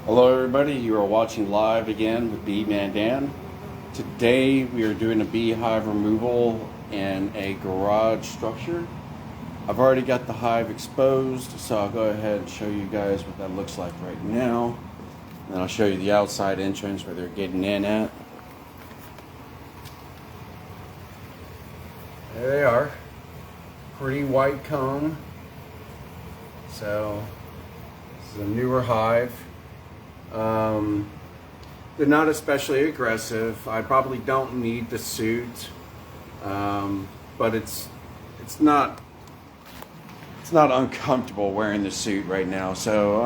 Hello everybody, you are watching live again with Bee Man Dan. Today we are doing a beehive removal in a garage structure. I've already got the hive exposed, so I'll go ahead and show you guys what that looks like right now. And then I'll show you the outside entrance where they're getting in at. There they are. Pretty white comb. So this is a newer hive. They're not especially aggressive. I probably don't need the suit, but it's not uncomfortable wearing the suit right now. So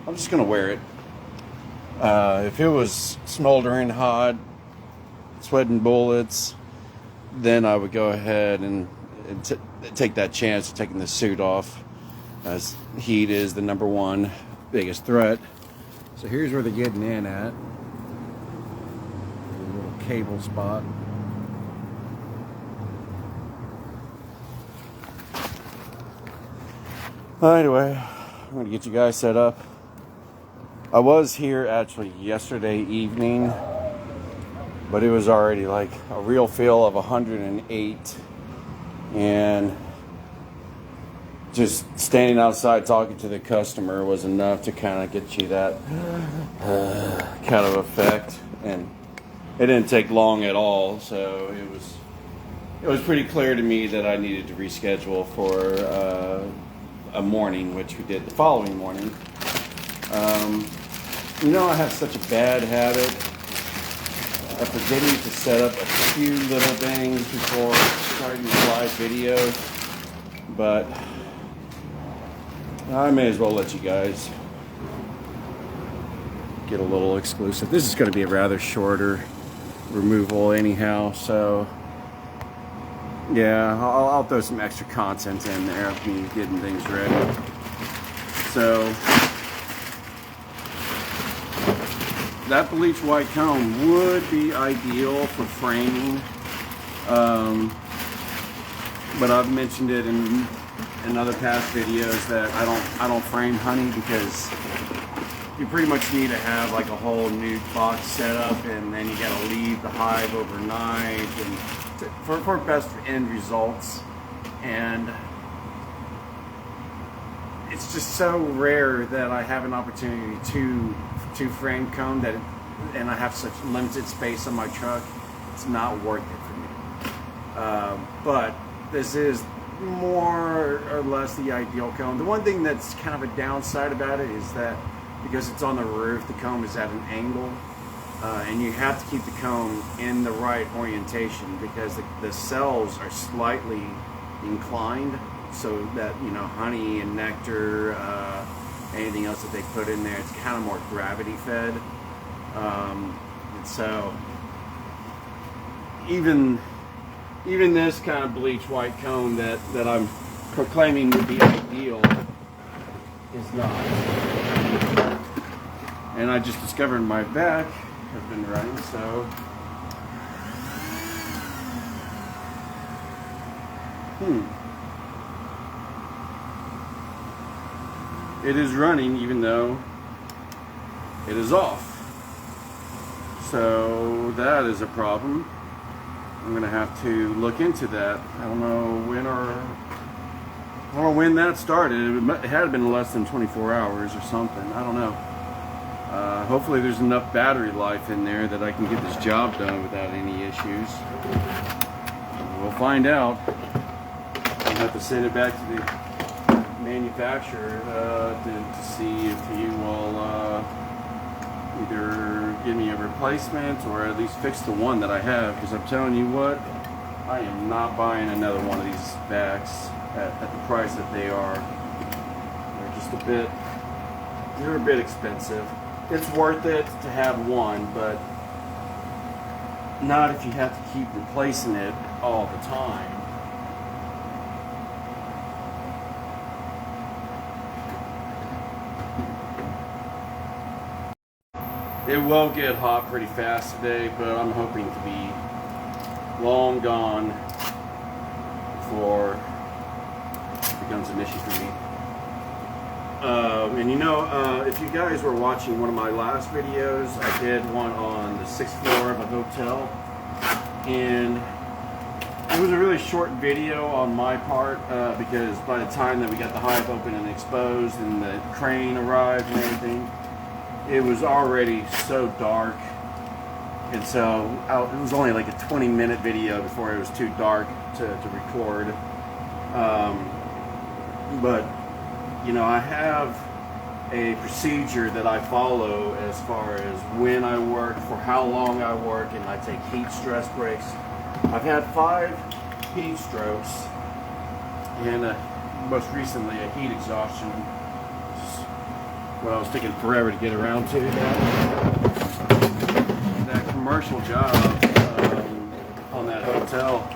I'm just gonna wear it. If it was smoldering hot, sweating bullets, then I would go ahead and take that chance of taking the suit off, as heat is the #1 biggest threat. So here's where they're getting in at. A little cable spot. Anyway, I'm gonna get you guys set up. I was here actually yesterday evening, but it was already like a real feel of 108, and just standing outside talking to the customer was enough to kind of get you that kind of effect. And it didn't take long at all, so it was pretty clear to me that I needed to reschedule for a morning, which we did the following morning. I have such a bad habit of forgetting to set up a few little things before starting the live video, but I may as well let you guys get a little exclusive. This is going to be a rather shorter removal anyhow, so yeah, I'll throw some extra content in there of me getting things ready. So that bleach white comb would be ideal for framing, but I've mentioned it in other past videos that I don't frame honey, because you pretty much need to have like a whole nude box set up, and then you got to leave the hive overnight and for best end results. And it's just so rare that I have an opportunity to frame comb that, and I have such limited space on my truck. It's not worth it for me. But this is more or less the ideal comb. The one thing that's kind of a downside about it is that because it's on the roof, the comb is at an angle, and you have to keep the comb in the right orientation, because the cells are slightly inclined, so that honey and nectar, anything else that they put in there, it's kind of more gravity fed, and so even this kind of bleach white comb that I'm proclaiming would be ideal is not. And I just discovered my back has been running, so it is running even though it is off. So that is a problem. I'm gonna have to look into that. I don't know when that started. It had been less than 24 hours or something. I don't know. Hopefully there's enough battery life in there that I can get this job done without any issues. We'll find out. I'll have to send it back to the manufacturer to see if he will either give me a replacement or at least fix the one that I have, because I'm telling you what, I am not buying another one of these backs at the price that they are. They're a bit expensive. It's worth it to have one, but not if you have to keep replacing it all the time. It will get hot pretty fast today, but I'm hoping to be long gone before it becomes an issue for me. And you know, if you guys were watching one of my last videos, I did one on the 6th floor of a hotel, and it was a really short video on my part because by the time that we got the hive open and exposed and the crane arrived and everything, it was already so dark. And so it was only like a 20-minute video before it was too dark to record. But, you know, I have a procedure that I follow as far as when I work, for how long I work, and I take heat stress breaks. I've had 5 heat strokes, and most recently a heat exhaustion. Well, I was taking forever to get around to that commercial job on that hotel.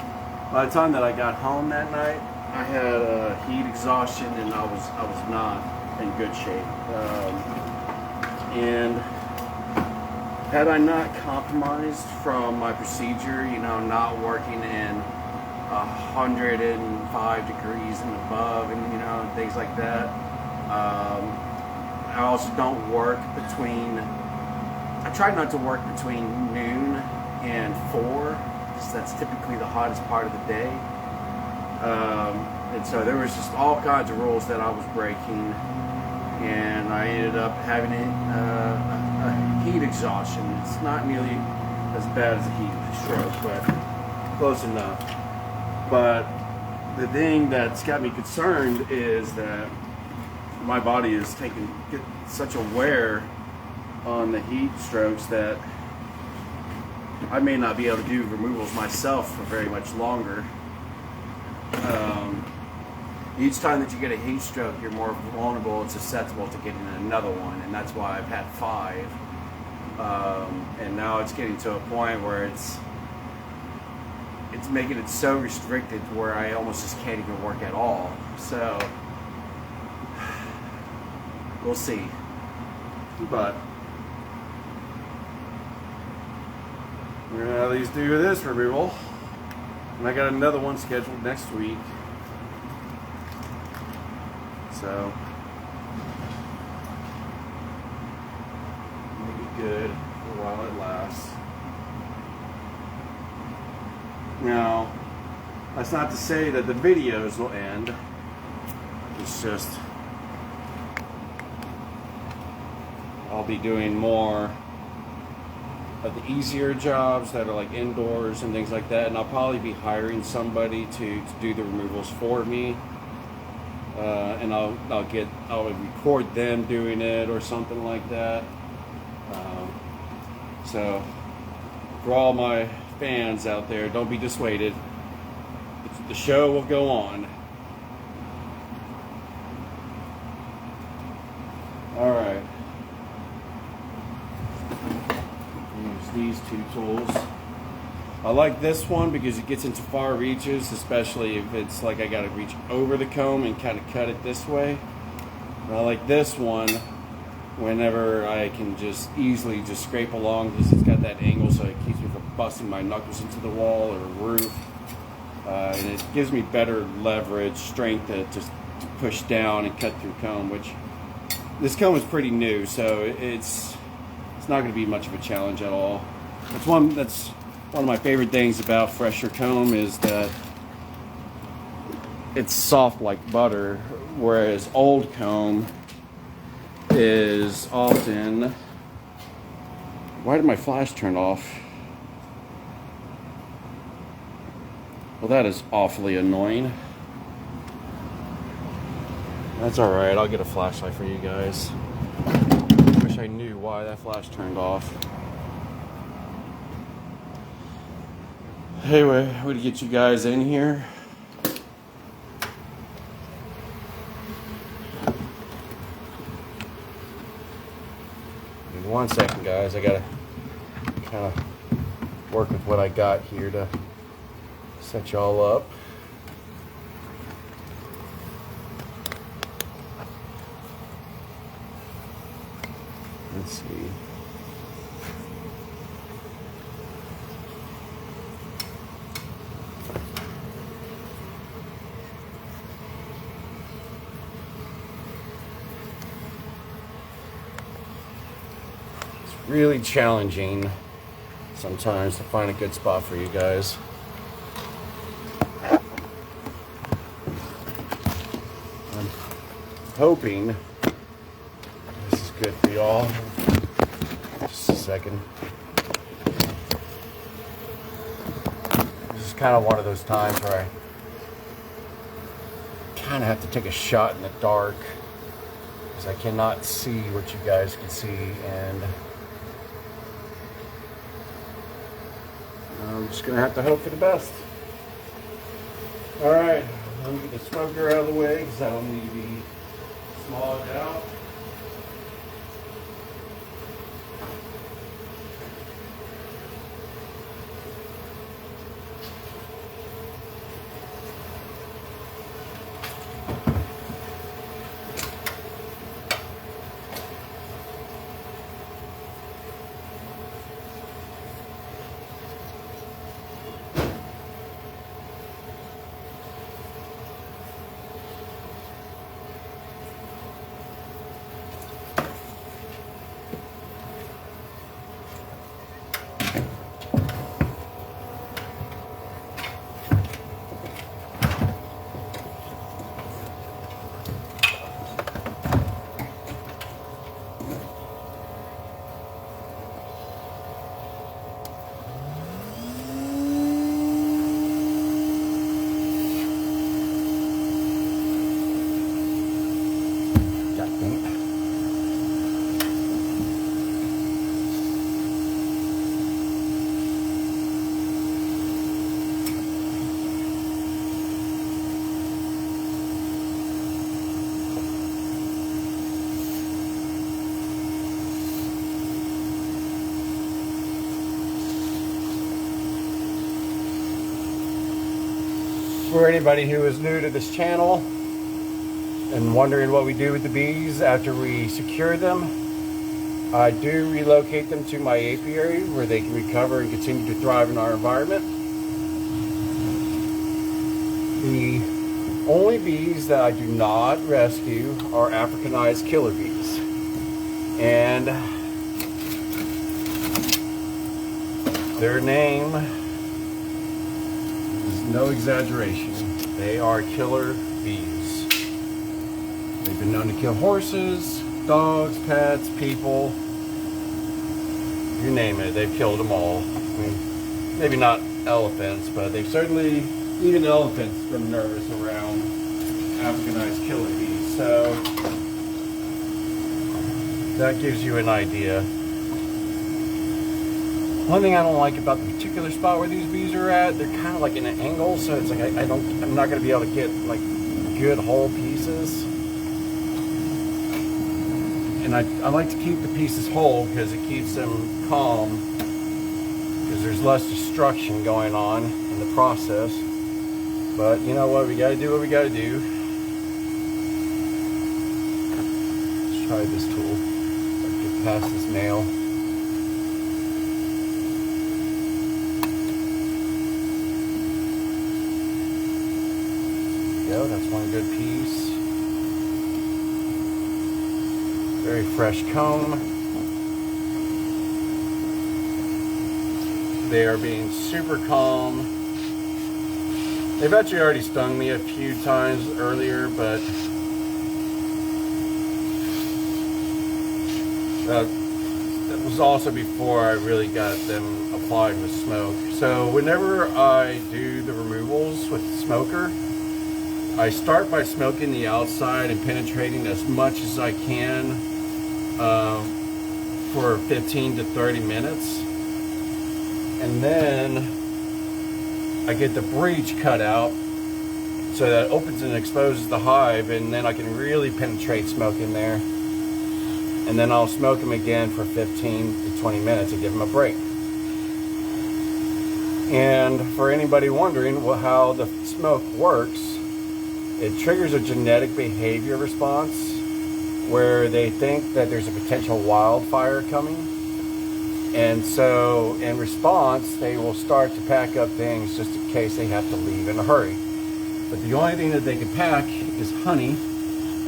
By the time that I got home that night, I had a heat exhaustion, and I was not in good shape. And had I not compromised from my procedure, you know, not working in 105 degrees and above, and you know, things like that. I also don't work between. I try not to work between noon and 4, because that's typically the hottest part of the day. And so there was just all kinds of rules that I was breaking, and I ended up having a heat exhaustion. It's not nearly as bad as a heat stroke, but close enough. But the thing that's got me concerned is that my body is taking such a wear on the heat strokes that I may not be able to do removals myself for very much longer. Each time that you get a heat stroke, you're more vulnerable and susceptible to getting another one, and that's why I've had 5. And now it's getting to a point where it's making it so restricted where I almost just can't even work at all. So we'll see. But we're gonna at least do this removal, and I got another one scheduled next week. So it'll be good for while it lasts. Now, that's not to say that the videos will end. It's just I'll be doing more of the easier jobs that are like indoors and things like that, and I'll probably be hiring somebody to do the removals for me. And I'll record them doing it or something like that. So for all my fans out there, don't be dissuaded. The show will go on. All right. Use these 2 tools. I like this one because it gets into far reaches, especially if it's like I gotta reach over the comb and kind of cut it this way. And I like this one whenever I can just easily just scrape along, because it's got that angle so it keeps me from busting my knuckles into the wall or roof. And it gives me better leverage, strength to just push down and cut through comb, which this comb is pretty new, so it's not going to be much of a challenge at all. That's one of my favorite things about fresher comb, is that it's soft like butter, whereas old comb is often... Why did my flash turn off? Well, that is awfully annoying. That's alright, I'll get a flashlight for you guys. Wish I knew why that flash turned off. Anyway, I'm going to get you guys in here. In 1 second, guys. I got to kind of work with what I got here to set y'all up. Let's see. really challenging sometimes to find a good spot for you guys. I'm hoping this is good for y'all. Just a second. This is kind of one of those times where I kind of have to take a shot in the dark because I cannot see what you guys can see, and I'm just gonna have to hope for the best. All right, let me get the smoker out of the way because I don't need to be smogged out. For anybody who is new to this channel and wondering what we do with the bees after we secure them, I do relocate them to my apiary where they can recover and continue to thrive in our environment. The only bees that I do not rescue are Africanized killer bees. And their name, no exaggeration, they are killer bees. They've been known to kill horses, dogs, pets, people, you name it, they've killed them all. I mean, maybe not elephants, but they've certainly, even elephants, been nervous around Africanized killer bees. So that gives you an idea. One thing I don't like about the particular spot where these bees are at, they're kind of like in an angle, so it's like I'm not going to be able to get like good whole pieces. And I like to keep the pieces whole because it keeps them calm, because there's less destruction going on in the process. But you know what, we got to do what we got to do. Let's try this tool. Get past this nail. That's one good piece. Very fresh comb. They are being super calm. They've actually already stung me a few times earlier, but that was also before I really got them applied with smoke. So whenever I do the removals with the smoker, I start by smoking the outside and penetrating as much as I can for 15 to 30 minutes. And then I get the breech cut out so that it opens and exposes the hive, and then I can really penetrate smoke in there. And then I'll smoke them again for 15 to 20 minutes and give them a break. And for anybody wondering how the smoke works, it triggers a genetic behavior response where they think that there's a potential wildfire coming. And so in response, they will start to pack up things just in case they have to leave in a hurry. But the only thing that they can pack is honey.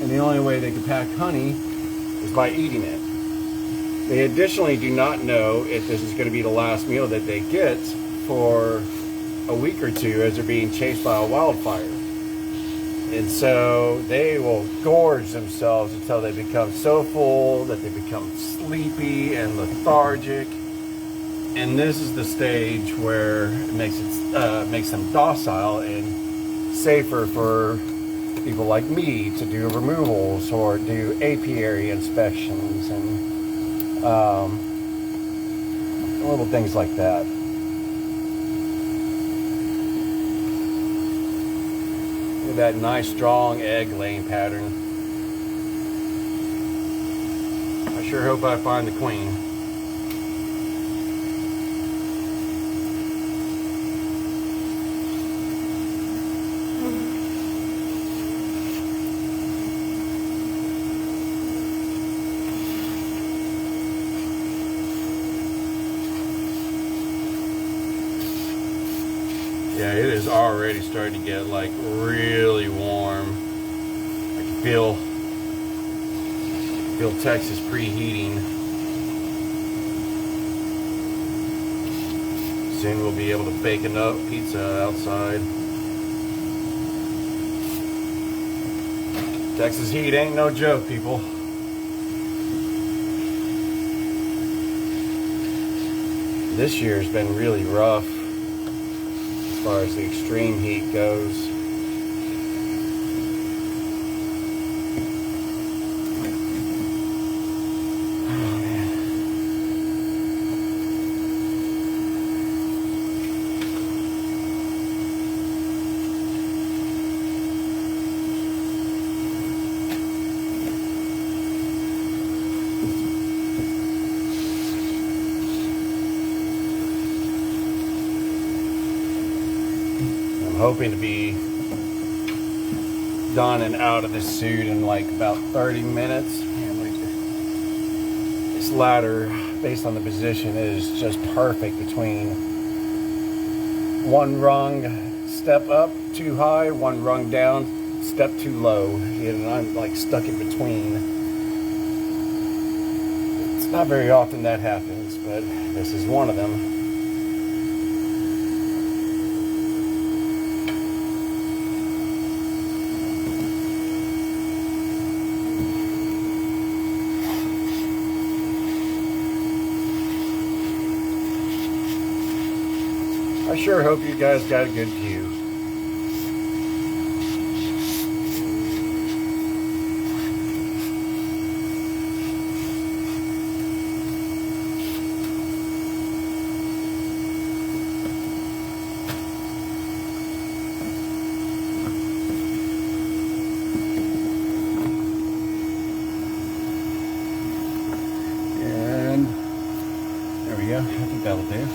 And the only way they can pack honey is by eating it. They additionally do not know if this is going to be the last meal that they get for a week or two as they're being chased by a wildfire. And so they will gorge themselves until they become so full that they become sleepy and lethargic. And this is the stage where it makes them docile and safer for people like me to do removals or do apiary inspections and little things like that. Look at that nice strong egg laying pattern. I sure hope I find the queen. Yeah, it is already starting to get like really warm. I can feel Texas preheating. Soon we'll be able to bake enough pizza outside. Texas heat ain't no joke, people. This year's been really rough as far as the extreme heat goes. Oh man. Hoping to be done and out of this suit in like about 30 minutes. And this ladder, based on the position, is just perfect between one rung step up too high, one rung down, step too low. And I'm like stuck in between. It's not very often that happens, but this is one of them. I sure hope you guys got a good view. And there we go. I think that'll do.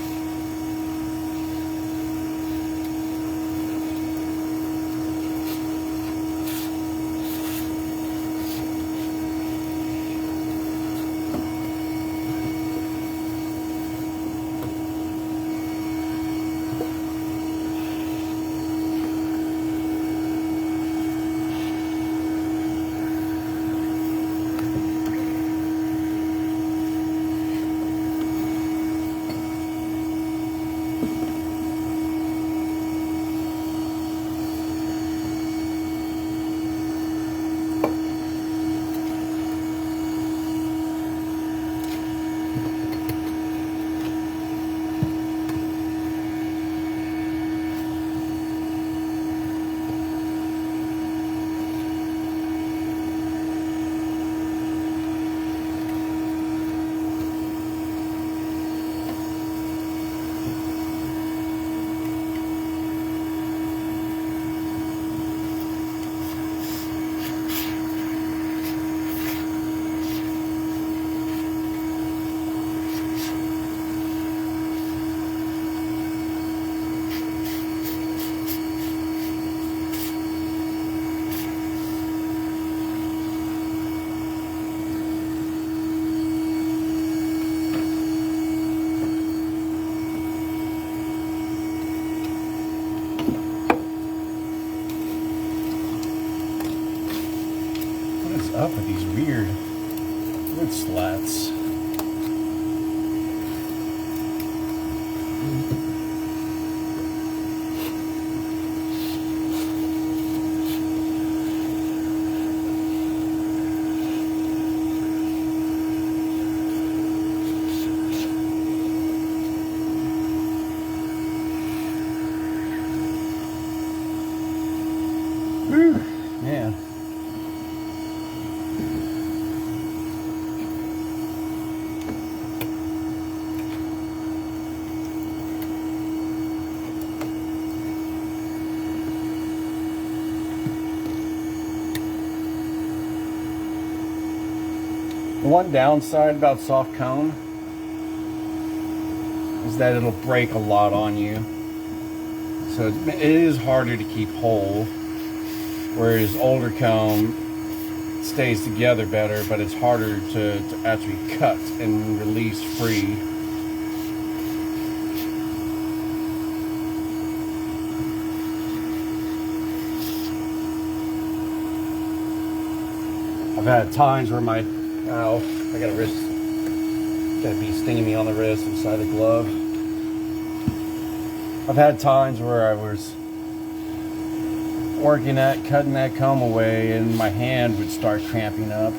Up with these weird wood slats. Man. The one downside about soft cone is that it'll break a lot on you. So it is harder to keep whole. Whereas older comb stays together better, but it's harder to actually cut and release free. I've had times where I got a wrist, got a bee stinging me on the wrist inside the glove. I've had times where I was working at cutting that comb away and my hand would start cramping up.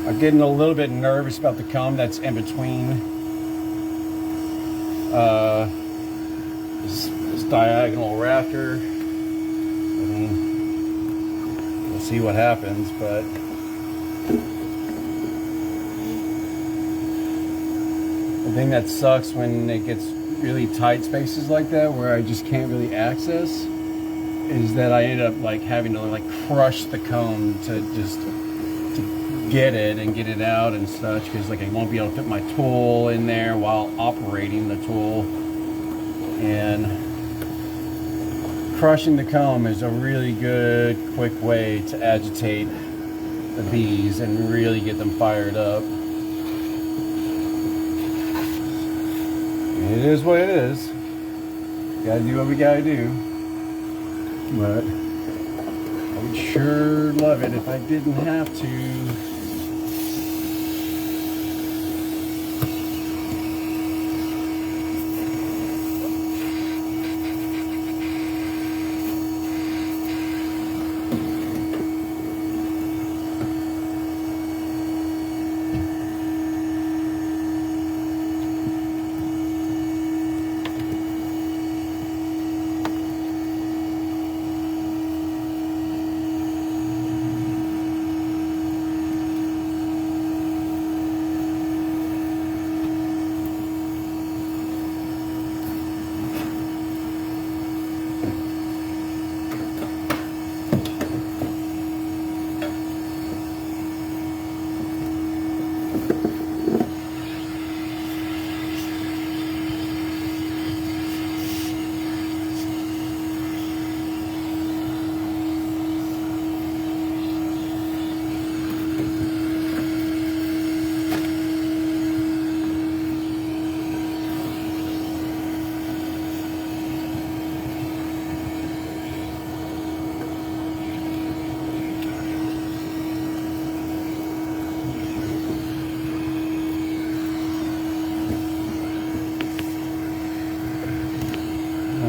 I'm getting a little bit nervous about the comb that's in between this diagonal rafter. I mean, we'll see what happens, but the thing that sucks when it gets really tight spaces like that where I just can't really access is that I end up like having to like crush the comb to just get it and get it out and such, because like I won't be able to fit my tool in there while operating the tool. And crushing the comb is a really good quick way to agitate the bees and really get them fired up. It is what it is. Gotta do what we gotta do. But I would sure love it if I didn't have to.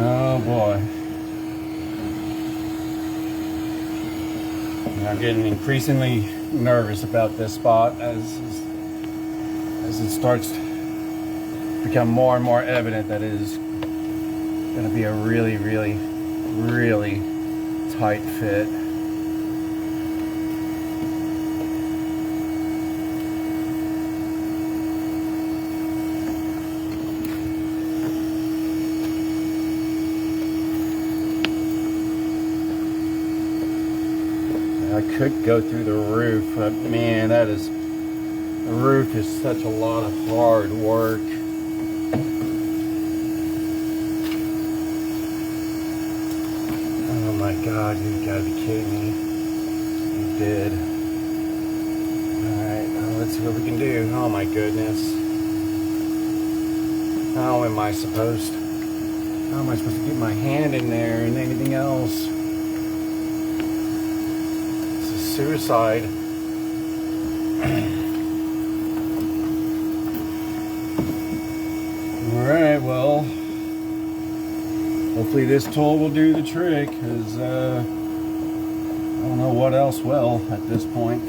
Oh boy. I'm getting increasingly nervous about this spot as it starts to become more and more evident that it is going to be a really, really, really tight fit. I could go through the roof, but man, that is The roof is such a lot of hard work. Oh my God, you gotta be kidding me. You did. Alright, let's see what we can do. Oh my goodness. How am I supposed to get my hand in there and anything else? This is suicide. Alright, well, hopefully this tool will do the trick, because I don't know what else will at this point.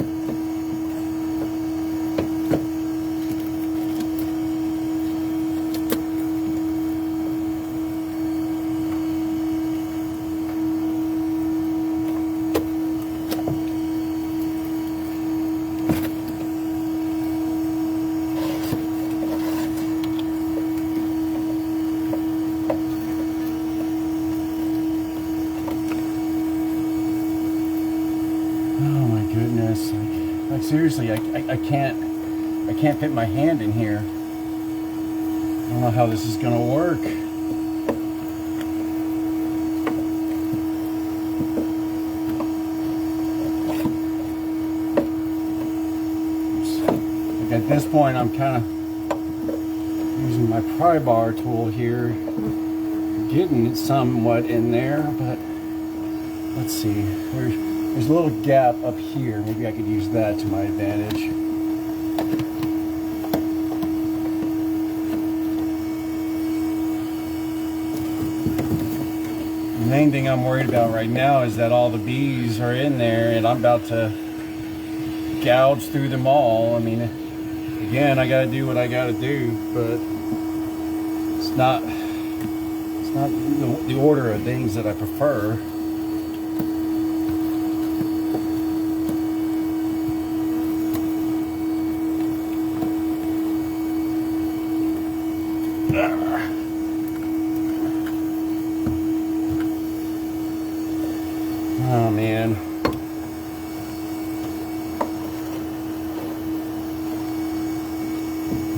Like seriously, I can't fit my hand in here. I don't know how this is gonna work. Like at this point, I'm kind of using my pry bar tool here, getting it somewhat in there, but let's see. There's a little gap up here. Maybe I could use that to my advantage. The main thing I'm worried about right now is that all the bees are in there and I'm about to gouge through them all. I mean, again, I gotta do what I gotta do, but it's not the order of things that I prefer. Oh man.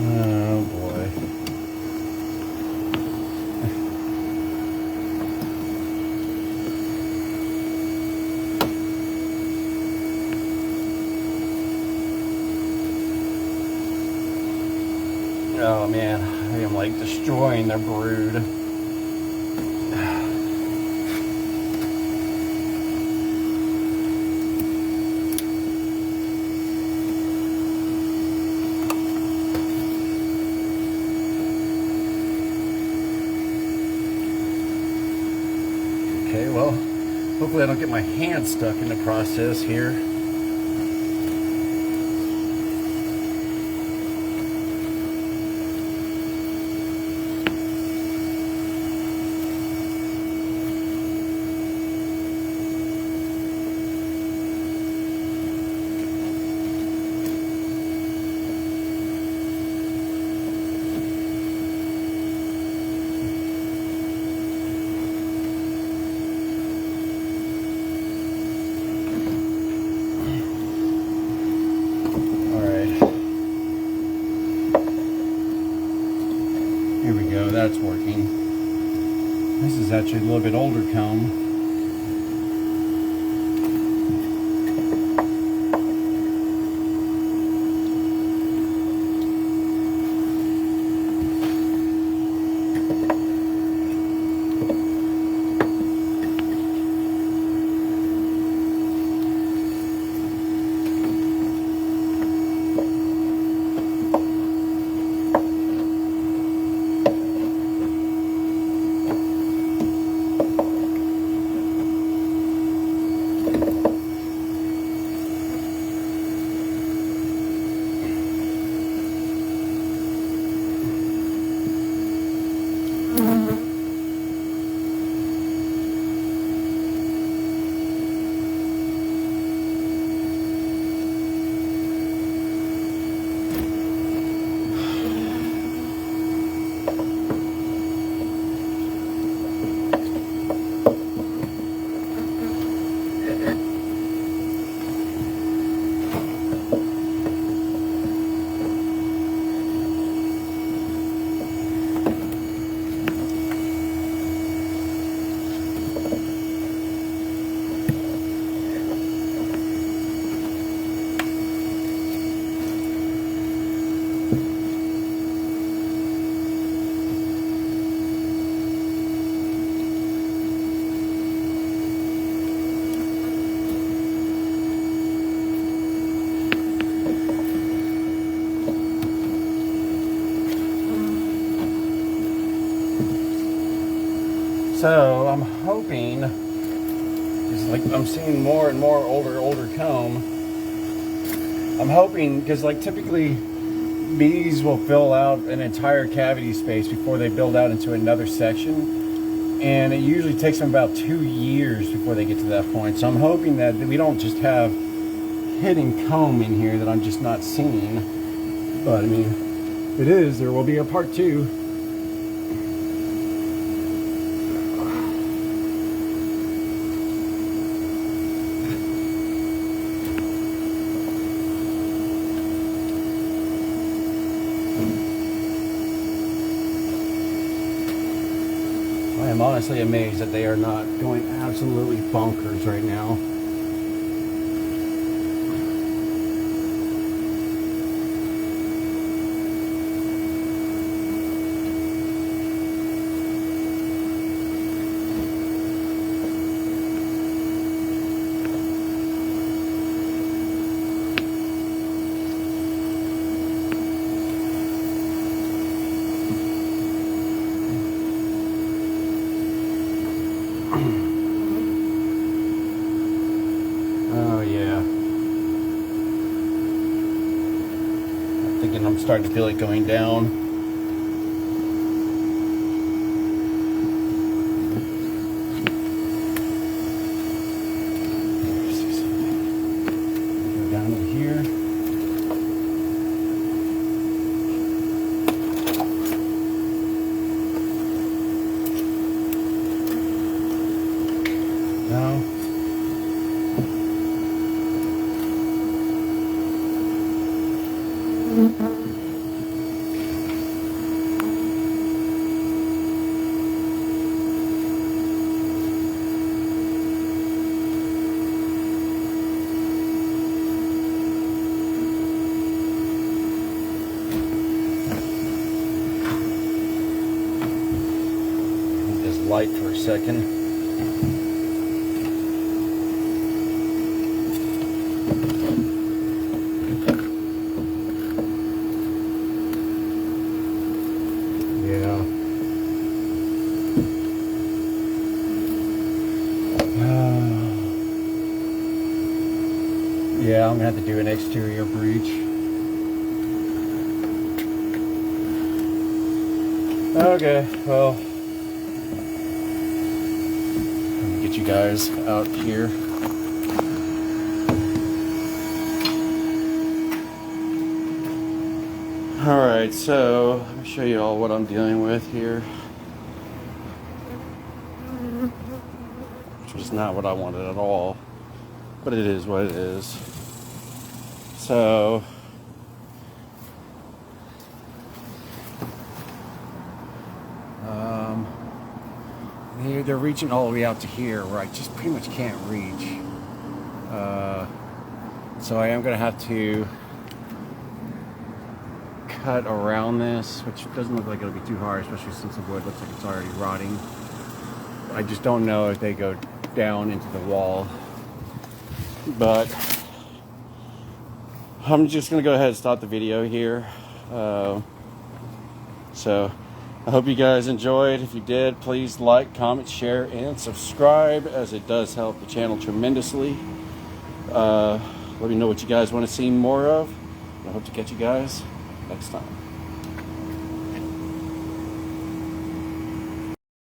Oh boy. Oh man, I am like destroying their brood. Okay, well, hopefully I don't get my hand stuck in the process here. Here we go, that's working. This is actually a little bit older comb. So I'm hoping, it's like I'm seeing more and more older comb. I'm hoping, because like typically bees will fill out an entire cavity space before they build out into another section, and it usually takes them about 2 years before they get to that point. So I'm hoping that we don't just have hidden comb in here that I'm just not seeing. But I mean, if it is, there will be a part 2. I am honestly amazed that they are not going absolutely bonkers right now. Oh yeah. I'm thinking I'm starting to feel it going down. Go down over here. No. This light for a second. Yeah, I'm gonna have to do an exterior breach. Okay, well, let me get you guys out here. Alright, so let me show you all what I'm dealing with here. Which was not what I wanted at all, but it is what it is. So they're reaching all the way out to here where I just pretty much can't reach. So I am going to have to cut around this, which doesn't look like it'll be too hard, especially since the wood looks like it's already rotting. I just don't know if they go down into the wall. But I'm just going to go ahead and stop the video here. So I hope you guys enjoyed. If you did, please like, comment, share, and subscribe, as it does help the channel tremendously. Let me know what you guys want to see more of. I hope to catch you guys next time.